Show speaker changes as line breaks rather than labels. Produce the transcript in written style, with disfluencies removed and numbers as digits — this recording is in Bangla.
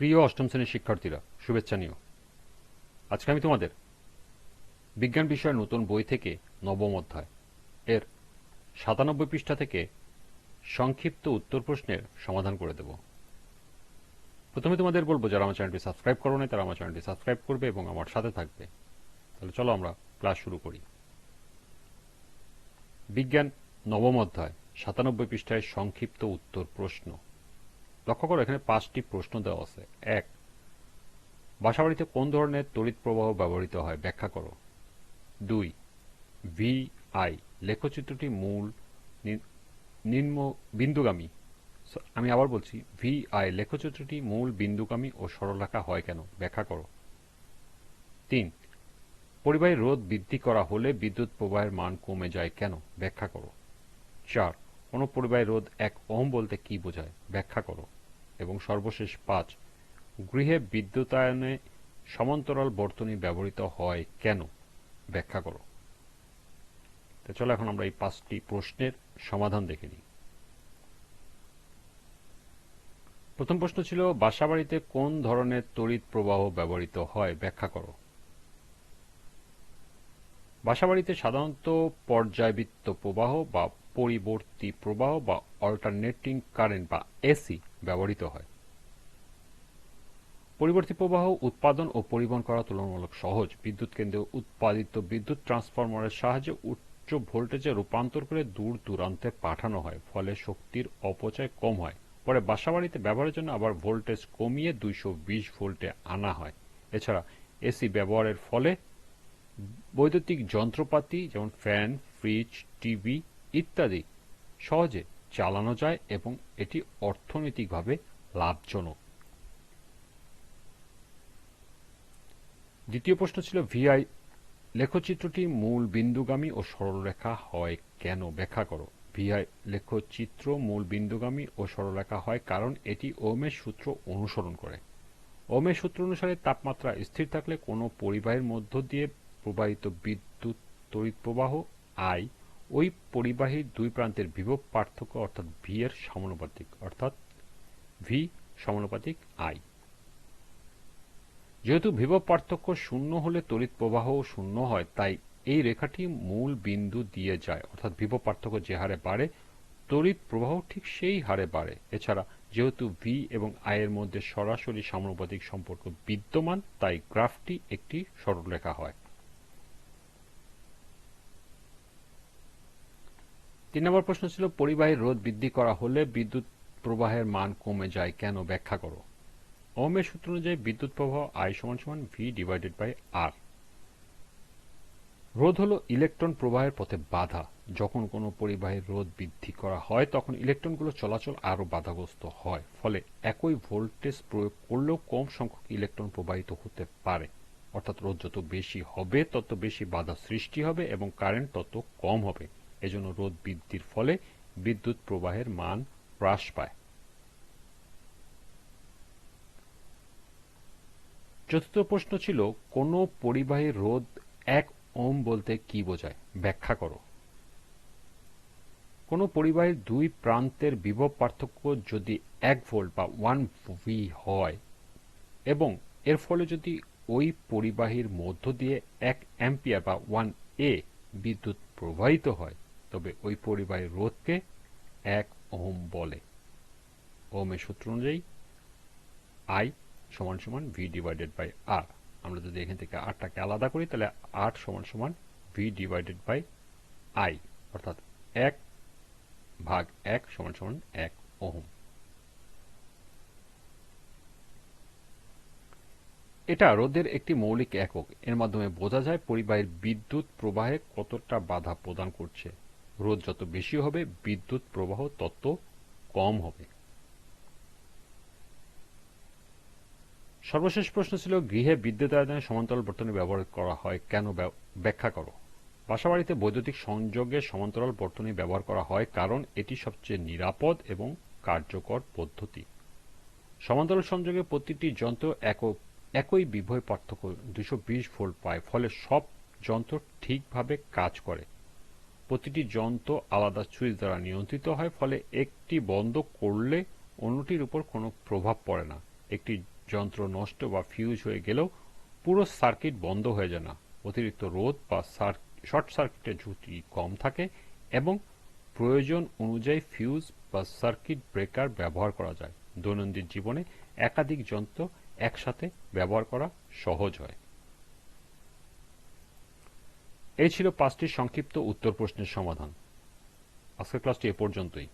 প্রিয় অষ্টম শ্রেণীর শিক্ষার্থীরা, শুভেচ্ছা নিও। আজকে আমি তোমাদের বিজ্ঞান বিষয়ের নতুন বই থেকে নবম অধ্যায় এর ৯৭ পৃষ্ঠা থেকে সংক্ষিপ্ত উত্তর প্রশ্নের সমাধান করে দেব। প্রথমে তোমাদের বলবো, যারা আমার চ্যানেলটি সাবস্ক্রাইব করো নাই তারা আমার চ্যানেলটি সাবস্ক্রাইব করবে এবং আমার সাথে থাকবে। তাহলে চলো আমরা ক্লাস শুরু করি। বিজ্ঞান নবম অধ্যায় ৯৭ পৃষ্ঠায় সংক্ষিপ্ত উত্তর প্রশ্ন। লক্ষ্য করো, এখানে ৫টি প্রশ্ন দেওয়া আছে। ১. বাসাবাড়িতে কোন ধরনের তড়িৎ প্রবাহ ব্যবহৃত হয়, ব্যাখ্যা করো। ২. VI লেখচিত্রটি মূল নিম্ন বিন্দুগামী। আমি আবার বলছি, VI লেখচিত্রটি মূল বিন্দুগামী ও সরলরেখা হয় কেন, ব্যাখ্যা করো। ৩. পরিবাহীর রোধ বৃদ্ধি করা হলে বিদ্যুৎ প্রবাহের মান কমে যায় কেন, ব্যাখ্যা করো। ৪. কোনো পরিবাহীর রোধ ১ ওহম বলতে কি বোঝায়, ব্যাখ্যা করো। এবং সর্বশেষ ৫. গৃহে বিদ্যুতায়নে সমান্তরাল বর্তনী ব্যবহৃত হয় কেন, ব্যাখ্যা করো। তো চলো এখন আমরা এই ৫টি প্রশ্নের সমাধান দেখে নিই। প্রথম প্রশ্ন ছিল, বাসাবাড়িতে কোন ধরনের তড়িৎ প্রবাহ ব্যবহৃত হয়, ব্যাখ্যা করো। বাসাবাড়িতে সাধারণত পর্যায়বৃত্ত প্রবাহ বা পরিবর্তী প্রবাহ বা অল্টারনেটিং কারেন্ট বা এসি ব্যবহৃত হয়। পরিবর্তী প্রবাহ উৎপাদন ও পরিবহন করা তুলনামূলক সহজ। বিদ্যুৎ কেন্দ্রে উৎপাদিত বিদ্যুৎ ট্রান্সফরমারের সাহায্যে উচ্চ ভোল্টেজে রূপান্তর করে দূর দূরান্তে পাঠানো হয়, ফলে শক্তির অপচয় কম হয়। পরে বাসাবাড়িতে ব্যবহারের জন্য আবার ভোল্টেজ কমিয়ে ২২০ ভোল্টে আনা হয়। এছাড়া এসি ব্যবহারের ফলে বৈদ্যুতিক যন্ত্রপাতি যেমন ফ্যান, ফ্রিজ, টিভি ইত্যাদি সহজে চালানো যায় এবং এটি অর্থনৈতিকভাবে লাভজনক। দ্বিতীয় প্রশ্ন ছিল, ভিআই লেখচিত্রটি মূল বিন্দুগামী ও সরলরেখা হয় কেন, ব্যাখ্যা করো। ভিআই লেখচিত্র মূল বিন্দুগামী ও সরলরেখা হয় কারণ এটি ওহমের সূত্র অনুসরণ করে। ওহমের সূত্র অনুসারে তাপমাত্রা স্থির থাকলে কোনো পরিবাহীর মধ্য দিয়ে প্রবাহিত বিদ্যুৎ তড়িৎ প্রবাহ আই ওই পরিবাহীর দুই প্রান্তের বিভব পার্থক্য অর্থাৎ ভি এর সমানুপাতিক, অর্থাৎ ভি সমানুপাতিক আই। যেহেতু বিভব পার্থক্য শূন্য হলে তড়িৎ প্রবাহও শূন্য হয়, তাই এই রেখাটি মূল বিন্দু দিয়ে যায়, অর্থাৎ বিভব পার্থক্য যে হারে বাড়ে তড়িৎ প্রবাহ ঠিক সেই হারে বাড়ে। এছাড়া যেহেতু ভি এবং আই এর মধ্যে সরাসরি সমানুপাতিক সম্পর্ক বিদ্যমান, তাই গ্রাফটি একটি সরলরেখা হয়। ৩ নম্বর প্রশ্ন ছিল, পরিবাহীর রোধ বৃদ্ধি করা হলে বিদ্যুৎ প্রবাহের মান কমে যায় কেন, ব্যাখ্যা করো। ওহমের সূত্র অনুযায়ী বিদ্যুৎ প্রবাহ আই সমান ভি ডিভাইডেড বাই আর। রোধ হলো ইলেকট্রন প্রবাহের পথে বাধা। যখন কোনো পরিবাহীর রোধ বৃদ্ধি করা হয় তখন ইলেকট্রনগুলো চলাচল আরও বাধাগ্রস্ত হয়, ফলে একই ভোল্টেজ প্রয়োগ করলেও কম সংখ্যক ইলেকট্রন প্রবাহিত হতে পারে। অর্থাৎ রোধ যত বেশি হবে তত বেশি বাধা সৃষ্টি হবে এবং কারেন্ট তত কম হবে। এজন্য রোধ বৃদ্ধির ফলে বিদ্যুৎ প্রবাহের মান হ্রাস পায়। চতুর্থ প্রশ্ন ছিল, কোনো পরিবাহীর রোধ ১ ওহম বলতে কি বোঝায়, ব্যাখ্যা করো। কোনো পরিবাহীর দুই প্রান্তের বিভব পার্থক্য যদি ১ ভোল্ট বা 1 ভি হয় এবং এর ফলে যদি ওই পরিবাহীর মধ্য দিয়ে ১ অ্যাম্পিয়ার বা 1 A বিদ্যুৎ প্রবাহিত হয়, তবে ওই পরিবাহীর রোধকে ১ ওহম বলে। ওহমের সূত্র অনুযায়ী আই সমান ভি ডিভাইডেড বাই আর। আমরা যদি এখান থেকে আরটাকে আলাদা করি তাহলে ৮ সমান ভি ডিভাইডেড বাই আই, অর্থাৎ ১/১ সমান ১ ওহম। এটা রোধের একটি মৌলিক একক। এর মাধ্যমে বোঝা যায় পরিবাহীর বিদ্যুৎ প্রবাহে কতটা বাধা প্রদান করছে। রোধ যত বেশি হবে বিদ্যুৎ প্রবাহ তত কম হবে। সর্বশেষ প্রশ্ন ছিল, গৃহে বিদ্যুতায়নে সমান্তরাল বর্তনী ব্যবহার করা হয় কেন, ব্যাখ্যা করো। বাসাবাড়িতে বৈদ্যুতিক সংযোগে সমান্তরাল বর্তনী ব্যবহার করা হয় কারণ এটি সবচেয়ে নিরাপদ এবং কার্যকর পদ্ধতি। সমান্তরাল সংযোগে প্রতিটি যন্ত্র একই বিভব পার্থক্য ২২০ ভোল্ট পায়, ফলে সব যন্ত্র ঠিকভাবে কাজ করে। প্রতিটি যন্ত্র আলাদা সুইচ দ্বারা নিয়ন্ত্রিত হয়, ফলে একটি বন্ধ করলে অন্যটির উপর কোনো প্রভাব পড়ে না। একটি যন্ত্র নষ্ট বা ফিউজ হয়ে গেলেও পুরো সার্কিট বন্ধ হয়ে যায় না। অতিরিক্ত রোধ বা শর্ট সার্কিটের ঝুঁকি কম থাকে এবং প্রয়োজন অনুযায়ী ফিউজ বা সার্কিট ব্রেকার ব্যবহার করা যায়। দৈনন্দিন জীবনে একাধিক যন্ত্র একসাথে ব্যবহার করা সহজ হয়। এই ছিল 5টি সংক্ষিপ্ত উত্তর প্রশ্নের সমাধান। আজকের ক্লাসটি এ পর্যন্তই।